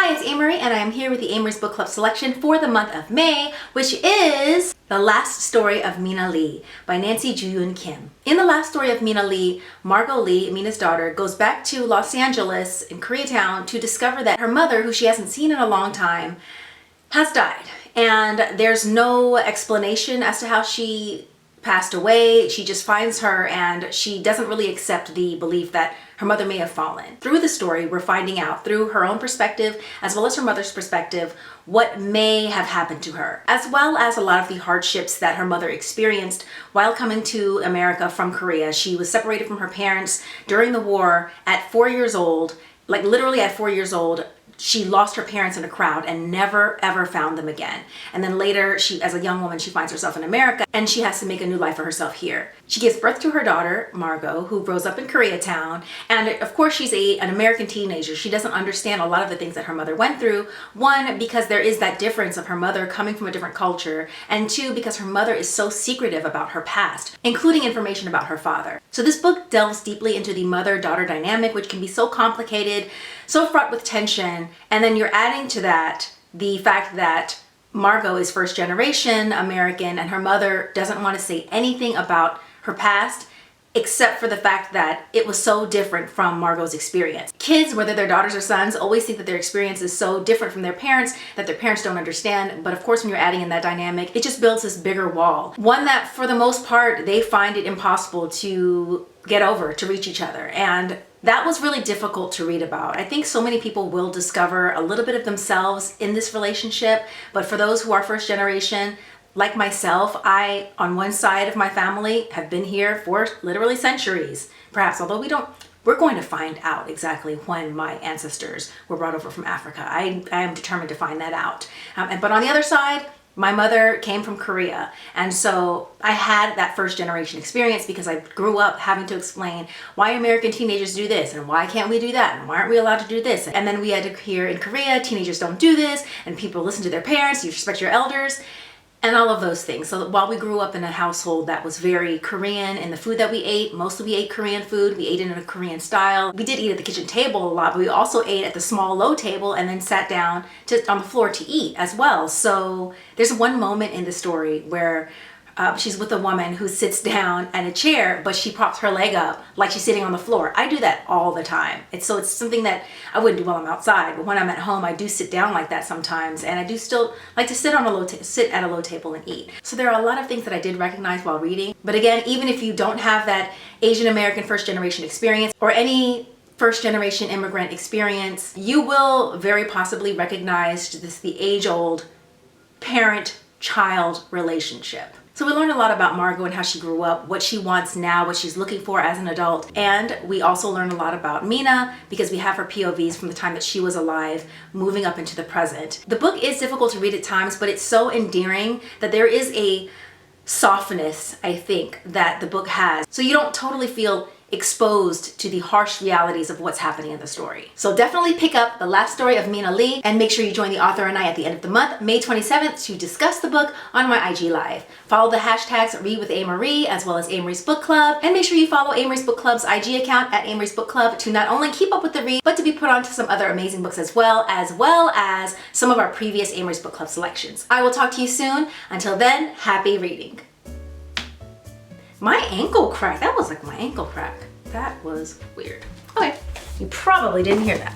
Hi, it's Amory, and I am here with the Amory's Book Club selection for the month of May, which is The Last Story of Mina Lee by Nancy Jooyoun Kim. In the last story of Mina Lee, Margot Lee, Mina's daughter, goes back to Los Angeles in Koreatown to discover that her mother, who she hasn't seen in a long time, has died. And there's no explanation as to how she passed away. She just finds her and she doesn't really accept the belief that her mother may have fallen. Through the story, we're finding out through her own perspective as well as her mother's perspective what may have happened to her, as well as a lot of the hardships that her mother experienced while coming to America from Korea. She was separated from her parents during the war at 4 years old, like literally at 4 years old. She lost her parents in a crowd and never ever found them again. And then later, she, as a young woman, she finds herself in America and she has to make a new life for herself here. She gives birth to her daughter, Margot, who grows up in Koreatown. And of course, she's an American teenager. She doesn't understand a lot of the things that her mother went through. One, because there is that difference of her mother coming from a different culture. And two, because her mother is so secretive about her past, including information about her father. So this book delves deeply into the mother-daughter dynamic, which can be so complicated, so fraught with tension. And then you're adding to that the fact that Margot is first generation American and her mother doesn't want to say anything about her past except for the fact that it was so different from Margot's experience. Kids, whether they're daughters or sons, always think that their experience is so different from their parents that their parents don't understand. But of course, when you're adding in that dynamic, it just builds this bigger wall. One that for the most part, they find it impossible to get over, to reach each other. And that was really difficult to read about. I think so many people will discover a little bit of themselves in this relationship, but for those who are first generation, like myself, I, on one side of my family, have been here for literally centuries, perhaps, although we're going to find out exactly when my ancestors were brought over from Africa. I am determined to find that out. But on the other side, my mother came from Korea, and so I had that first generation experience because I grew up having to explain why American teenagers do this and why can't we do that and why aren't we allowed to do this. And then we had to hear in Korea, teenagers don't do this and people listen to their parents, you respect your elders, and all of those things. So while we grew up in a household that was very Korean in the food that we ate, mostly we ate Korean food, we ate it in a Korean style. We did eat at the kitchen table a lot, but we also ate at the small low table and then sat down on the floor to eat as well. So there's one moment in the story where she's with a woman who sits down at a chair, but she props her leg up like she's sitting on the floor. I do that all the time. It's something that I wouldn't do while I'm outside, but when I'm at home, I do sit down like that sometimes, and I do still like to sit at a low table and eat. So there are a lot of things that I did recognize while reading. But again, even if you don't have that Asian American first generation experience or any first generation immigrant experience, you will very possibly recognize the age-old parent-child relationship. So we learned a lot about Margot and how she grew up, what she wants now, what she's looking for as an adult. And we also learned a lot about Mina because we have her POVs from the time that she was alive, moving up into the present. The book is difficult to read at times, but it's so endearing that there is a softness, I think, that the book has. So you don't totally feel exposed to the harsh realities of what's happening in the story. So definitely pick up The Last Story of Mina Lee and make sure you join the author and I at the end of the month, May 27th, to discuss the book on my IG Live. Follow the hashtags Read with Amory as well as Amory's Book Club, and make sure you follow Amory's Book Club's IG account at Amory's Book Club to not only keep up with the read, but to be put onto some other amazing books as well as some of our previous Amory's Book Club selections. I will talk to you soon. Until then, happy reading. My ankle cracked. That was like my ankle crack. That was weird. Okay, you probably didn't hear that.